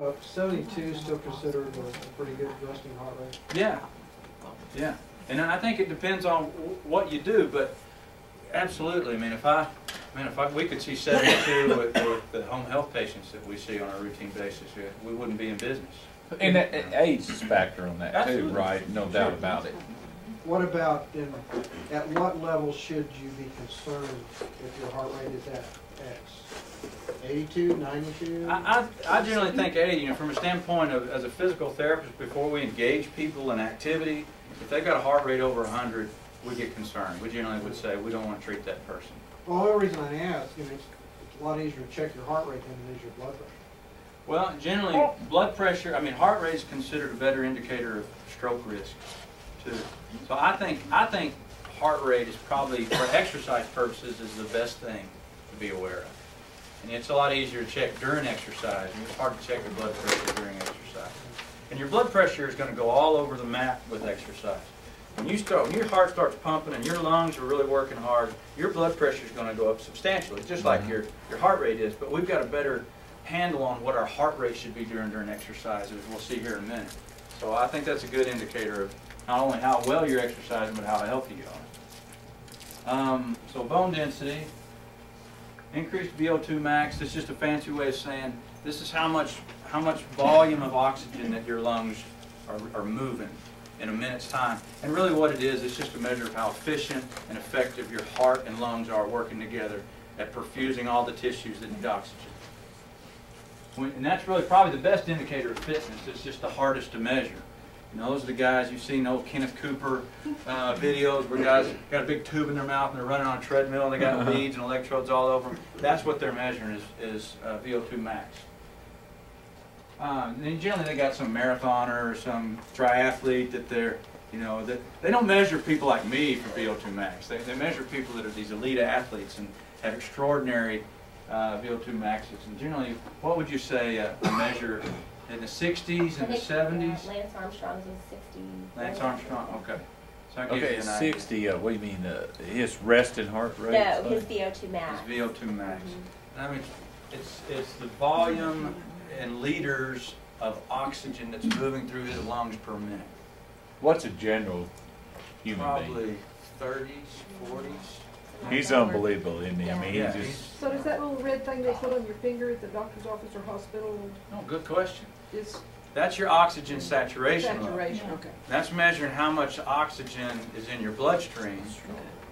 72 is still considered a pretty good resting heart rate. Yeah, yeah, and I think it depends on what you do, but absolutely. I mean, if we could see 72 with the home health patients that we see on a routine basis, we wouldn't be in business. And age is a factor on that Absolutely. too, right? No doubt about it. What about at what level should you be concerned if your heart rate is at X? 82, 92? I generally think 80. You know, from a standpoint of as a physical therapist, before we engage people in activity, if they've got a heart rate over 100, we get concerned. We generally would say we don't want to treat that person. Well, the only reason I ask, it's a lot easier to check your heart rate than it is your blood pressure. Well, generally, blood pressure, I mean, heart rate is considered a better indicator of stroke risk, too. So I think heart rate is probably, for exercise purposes, is the best thing to be aware of. And it's a lot easier to check during exercise. I mean, it's hard to check your blood pressure during exercise. And your blood pressure is going to go all over the map with exercise. When your heart starts pumping and your lungs are really working hard, your blood pressure is going to go up substantially, just like your heart rate is. But we've got a better handle on what our heart rate should be during exercise, as we'll see here in a minute. So I think that's a good indicator of not only how well you're exercising, but how healthy you are. So bone density, increased VO2 max. This is just a fancy way of saying this is how much volume of oxygen that your lungs are moving in a minute's time. And really what it is, it's just a measure of how efficient and effective your heart and lungs are working together at perfusing all the tissues that need oxygen. And that's really probably the best indicator of fitness. It's just the hardest to measure. You know, those are the guys you've seen old Kenneth Cooper videos where guys got a big tube in their mouth and they're running on a treadmill and they got leads and electrodes all over them. That's what they're measuring is VO2 max. And generally they got some marathoner or some triathlete that they're, you know, that they don't measure people like me for VO2 max. They measure people that are these elite athletes and have extraordinary VO2 maxes. And generally, what would you say a measure in the 60s and the 70s? Lance Armstrong's is 60. Lance Armstrong, okay. So Okay, 60, what do you mean, his resting heart rate? No, his VO2 max. His VO2 max. I mean, it's the volume in liters of oxygen that's moving through his lungs per minute. What's a general human being? Probably 30s, 40s. He's unbelievable, isn't he? I mean, Yeah, he's just... So does that little red thing they put on your finger at the doctor's office or hospital Oh, good question. is That's your oxygen saturation level. saturation? Okay. That's measuring how much oxygen is in your bloodstream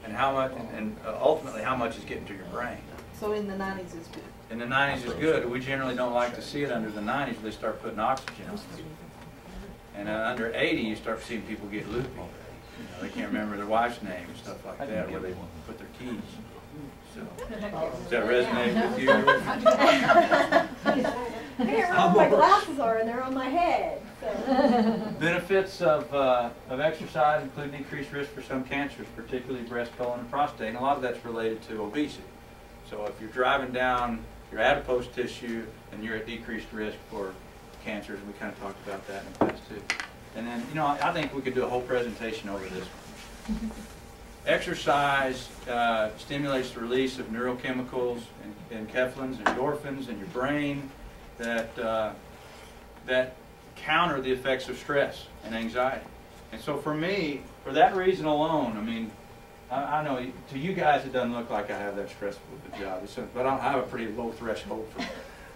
and how much, and ultimately how much is getting to your brain. So in the 90s is good. In the 90s is good. We generally don't like to see it under the 90s where they start putting oxygen on. And under 80, you start seeing people get loopy. You know, they can't remember their wife's name and stuff like that, where they put their keys. So, does that resonate with you? I can't remember where my glasses are, and they're on my head. So. Benefits of exercise include increased risk for some cancers, particularly breast, colon, and prostate. And a lot of that's related to obesity. So if you're driving down your adipose tissue, then you're at decreased risk for cancers. We kind of talked about that in the past too. And then, you know, I think we could do a whole presentation over this one. Exercise stimulates the release of neurochemicals and enkephalins, endorphins in your brain that counter the effects of stress and anxiety. And so for me, for that reason alone, I mean, I know to you guys it doesn't look like I have that stressful of a job, but I have a pretty low threshold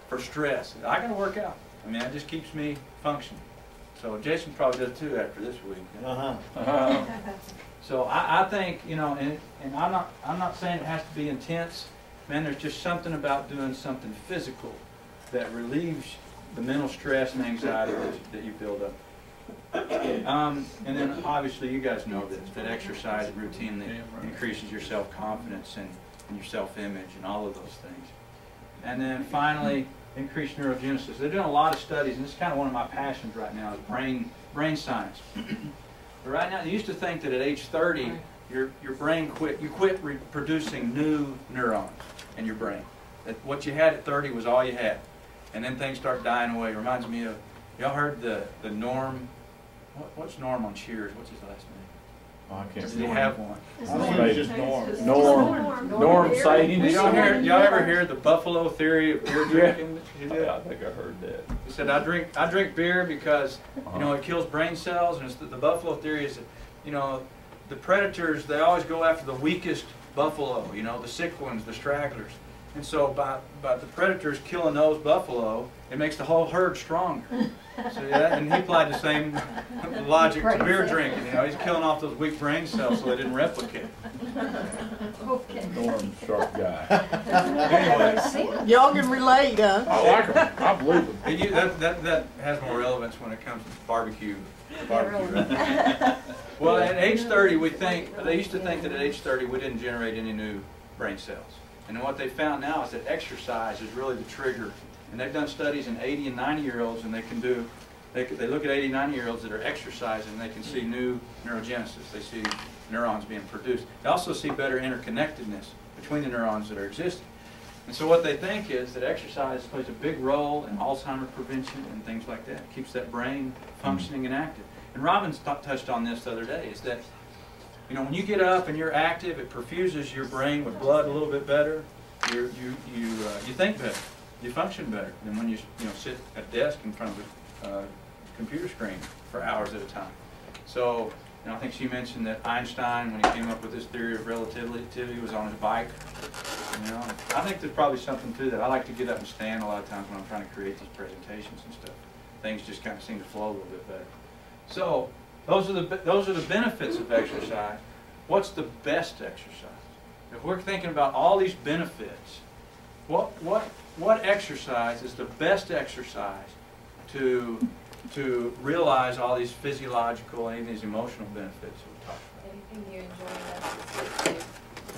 for stress. I got to work out. I mean, that just keeps me functioning. So Jason probably does too after this week. So I think, you know, and I'm not saying it has to be intense. Man, there's just something about doing something physical that relieves the mental stress and anxiety that you build up. And then obviously you guys know this, that exercise routinely increases your self-confidence and your self-image and all of those things. And then finally, increased neurogenesis. They're doing a lot of studies, and this is kind of one of my passions right now, is brain science. But right now, they used to think that at age 30, your brain quit producing new neurons in your brain. That what you had at 30 was all you had. And then things start dying away. It reminds me of, y'all heard the Norm, what's Norm on Cheers? What's his last name? Oh, I can't Do you see. have one? I think it's just norm. Norm saying. Did y'all ever hear the buffalo theory of beer drinking? Yeah, I think I heard that. He said, I drink beer because, you know, it kills brain cells, and it's the buffalo theory is that, you know, the predators, they always go after the weakest buffalo, you know, the sick ones, the stragglers. And so by the predators killing those buffalo, it makes the whole herd stronger. So yeah, and he applied the same logic to beer drinking. You know, he's killing off those weak brain cells so they didn't replicate. Okay. Norm, sharp guy. Anyway, Y'all can relate, huh? I like him. I believe him. that has more relevance when it comes to barbecue. Right? Well, at age 30, they used to think that at age 30 we didn't generate any new brain cells. And what they found now is that exercise is really the trigger. And they've done studies in 80 and 90-year-olds, and they look at 80, 90-year-olds that are exercising, and they can see new neurogenesis. They see neurons being produced. They also see better interconnectedness between the neurons that are existing. And so what they think is that exercise plays a big role in Alzheimer's prevention and things like that. It keeps that brain functioning and active. And Robin's touched on this the other day, is that, you know, when you get up and you're active, it perfuses your brain with blood a little bit better. You think better. You function better than when you sit at a desk in front of a computer screen for hours at a time. So, you know, I think she mentioned that Einstein, when he came up with this theory of relativity, was on his bike. You know, I think there's probably something to that. I like to get up and stand a lot of times when I'm trying to create these presentations and stuff. Things just kind of seem to flow a little bit better. So, those are the benefits of exercise. What's the best exercise? If we're thinking about all these benefits, what exercise is the best exercise to realize all these physiological and these emotional benefits we talked about? Anything you enjoy, that's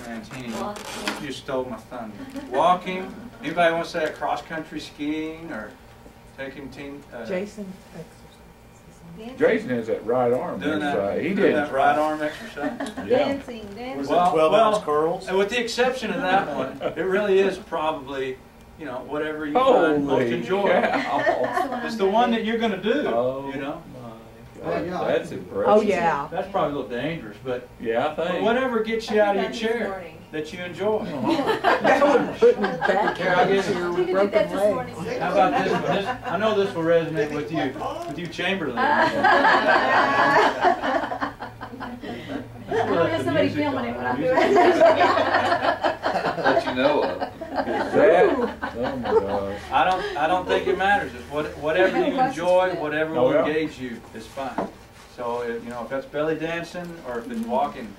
Man, Teeny, you stole my thunder. Walking. Anybody want to say a cross-country skiing or taking Jason. Jason has that right arm doing exercise. He doing did. that right arm exercise? Yeah. dancing. Was it Well, 12-ounce curls? And with the exception of that one, it really is probably, you know, whatever you find most Holy enjoyable. cow. It's the one that you're going to do, Oh, you know. my God. That's impressive. Oh, yeah. That's probably a little dangerous, but Yeah, I think. whatever gets you out of your This chair morning. that you enjoy. That would put me back Here, I'll get it. into We your did that broken this morning. legs. How about this one? I know this will resonate with you, Chamberlain. I'm gonna have somebody filming it when I'm doing it. That you know of. That? Oh my gosh. I don't think it matters. It's whatever you enjoy, whatever will Oh, yeah. engage you is fine. So you know, if that's belly dancing or if it's walking,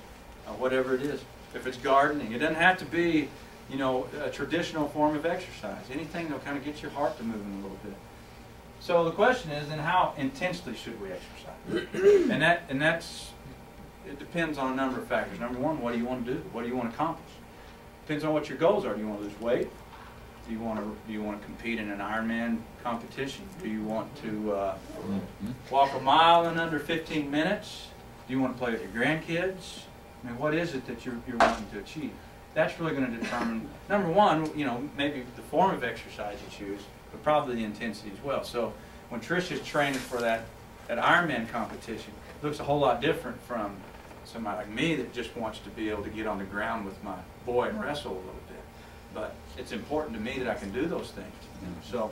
whatever it is. If it's gardening, it doesn't have to be, you know, a traditional form of exercise. Anything that'll kind of get your heart to moving a little bit. So the question is, then, how intensely should we exercise? and that's it depends on a number of factors. Number one, what do you want to do? What do you want to accomplish? Depends on what your goals are. Do you want to lose weight? Do you want to compete in an Ironman competition? Do you want to walk a mile in under 15 minutes? Do you want to play with your grandkids? I mean, what is it that you're wanting to achieve? That's really going to determine, number one, you know, maybe the form of exercise you choose, but probably the intensity as well. So when Trisha's training for that Ironman competition, it looks a whole lot different from somebody like me that just wants to be able to get on the ground with my boy and wrestle a little bit. But it's important to me that I can do those things. So,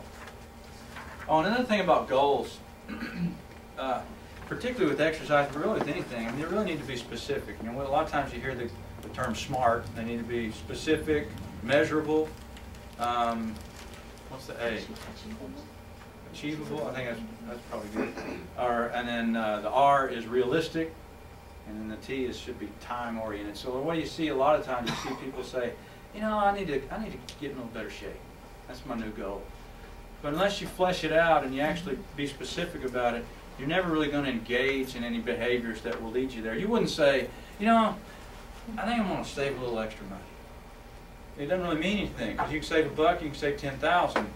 another thing about goals, particularly with exercise, but really with anything, I mean, they really need to be specific. You know, a lot of times you hear the term SMART. They need to be specific, measurable. What's the A? Achievable. I think that's probably good. And then the R is realistic, and then the T should be time oriented. So what do you see? A lot of times you see people say, you know, I need to get in a little better shape. That's my new goal. But unless you flesh it out and you actually be specific about it, you're never really going to engage in any behaviors that will lead you there. You wouldn't say, you know, I think I'm going to save a little extra money. It doesn't really mean anything, because you can save $1, you can save 10,000.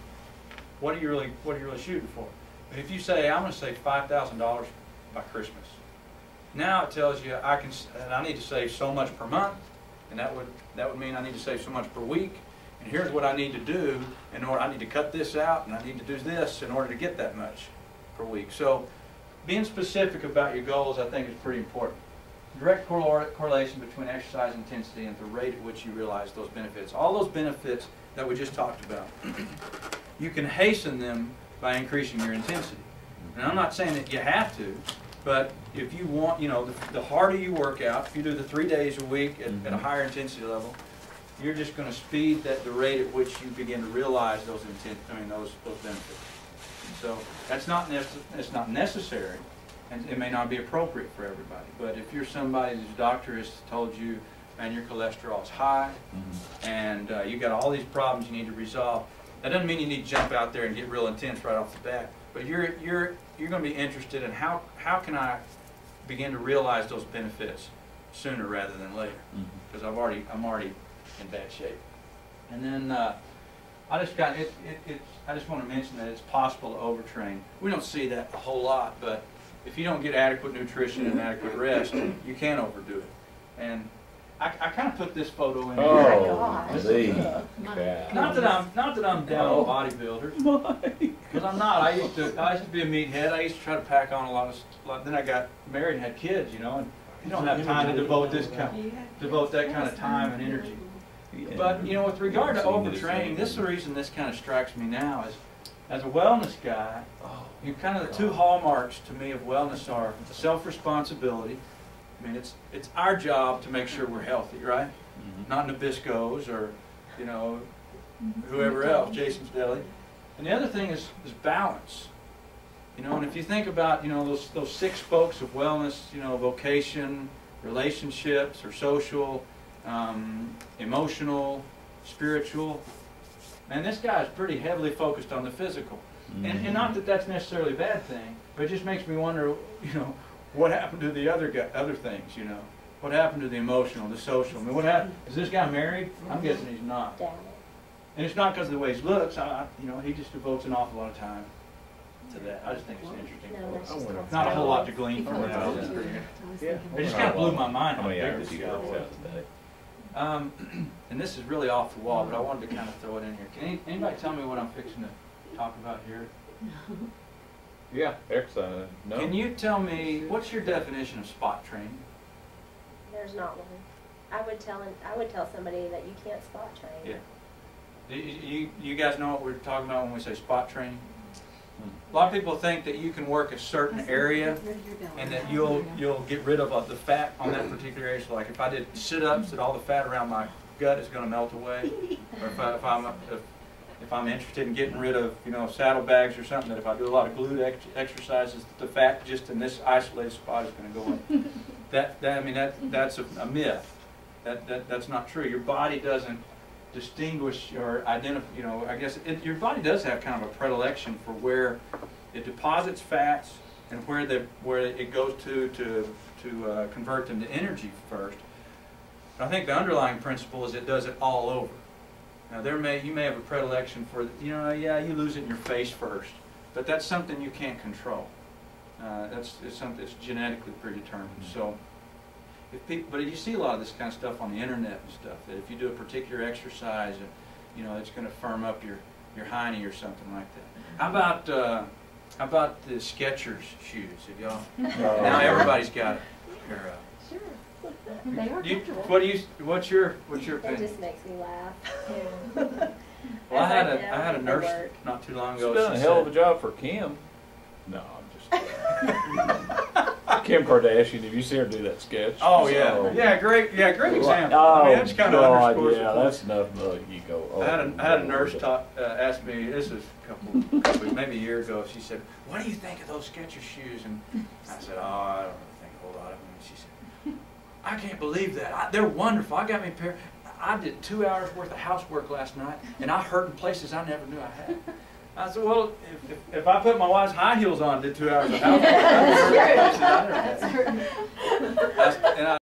What are you really shooting for? But if you say, I'm going to save $5,000 by Christmas, now it tells you I need to save so much per month, and that would mean I need to save so much per week. And here's what I need to do in order. I need to cut this out, and I need to do this in order to get that much per week. So being specific about your goals, I think, is pretty important. direct correlation between exercise intensity and the rate at which you realize those benefits. All those benefits that we just talked about, you can hasten them by increasing your intensity. And I'm not saying that you have to, but if you want, you know, the harder you work out, if you do the 3 days a week at a higher intensity level, you're just going to speed the rate at which you begin to realize those benefits. So that's it's not necessary, and it may not be appropriate for everybody. But if you're somebody whose doctor has told you, man, your cholesterol is high, and you got all these problems you need to resolve, that doesn't mean you need to jump out there and get real intense right off the bat. But you're going to be interested in how can I begin to realize those benefits sooner rather than later, because I'm already in bad shape. And then I just want to mention that it's possible to overtrain. We don't see that a whole lot, but if you don't get adequate nutrition and adequate rest, you can overdo it. And I kind of put this photo in here. Oh, Not that I'm down on bodybuilders, because I'm not. I used to be a meathead. I used to try to pack on a lot. Then I got married and had kids, you know, and you don't have time to devote that kind of time and energy. But you know, with regard to overtraining, this is the reason this kind of strikes me now is, as a wellness guy, kind of the two hallmarks to me of wellness are self-responsibility. I mean, it's our job to make sure we're healthy, right? Not Nabisco's or, you know, whoever else, Jason's Deli. And the other thing is balance. You know, and if you think about, you know, those 6 spokes of wellness, you know, vocation, relationships or social, emotional, spiritual, and this guy is pretty heavily focused on the physical. And not that that's necessarily a bad thing, but it just makes me wonder, you know, what happened to the other things, you know? What happened to the emotional, the social? I mean, what happened? Is this guy married? I'm guessing he's not. And it's not because of the way he looks. You know, he just devotes an awful lot of time to that. I just think it's interesting. Not a whole lot to glean from it. It just kind of blew my mind how big this guy was. And this is really off the wall, but I wanted to kind of throw it in here. Can anybody tell me what I'm fixing to talk about here? Yeah, exercise. No. Can you tell me, what's your definition of spot training? There's not one. I would tell somebody that you can't spot train. Yeah. You guys know what we're talking about when we say spot training? A lot of people think that you can work a certain area and that you'll get rid of the fat on that particular area. So like if I did sit-ups, that all the fat around my gut is going to melt away. Or if I'm interested in getting rid of, you know, saddlebags or something, that if I do a lot of glute exercises, the fat just in this isolated spot is going to go away. That's a myth. That's not true. Your body doesn't distinguish or identify. You know, I guess your body does have kind of a predilection for where it deposits fats and where it goes to convert them to energy first. But I think the underlying principle is it does it all over. Now you may have a predilection for, you know, yeah, you lose it in your face first, but that's something you can't control. It's something that's genetically predetermined. So, but you see a lot of this kind of stuff on the internet and stuff. That if you do a particular exercise, you know, it's going to firm up your hiney or something like that. How about the Skechers shoes? Have y'all? Now everybody's got a pair of. Sure. They are comfortable. What's your That opinion? just makes me laugh. Well, I had a nurse not too long ago. She's done a hell of a job for Kim. No, I'm just Kim Kardashian. Have you seen her do that sketch? Oh yeah, great example. Oh, I mean, that's kind of underscores yeah, the that's enough. You go. Oh, I had a nurse ask me, this is a couple maybe a year ago. She said, "What do you think of those Skechers shoes?" And I said, "Oh, I don't really think a whole lot of them." And she said, "I can't believe that. They're wonderful. I got me a pair. I did 2 hours worth of housework last night, and I hurt in places I never knew I had." I said, "Well, if I put my wife's high heels on and did 2 hours of housework, I'd be hurt in places I never had." And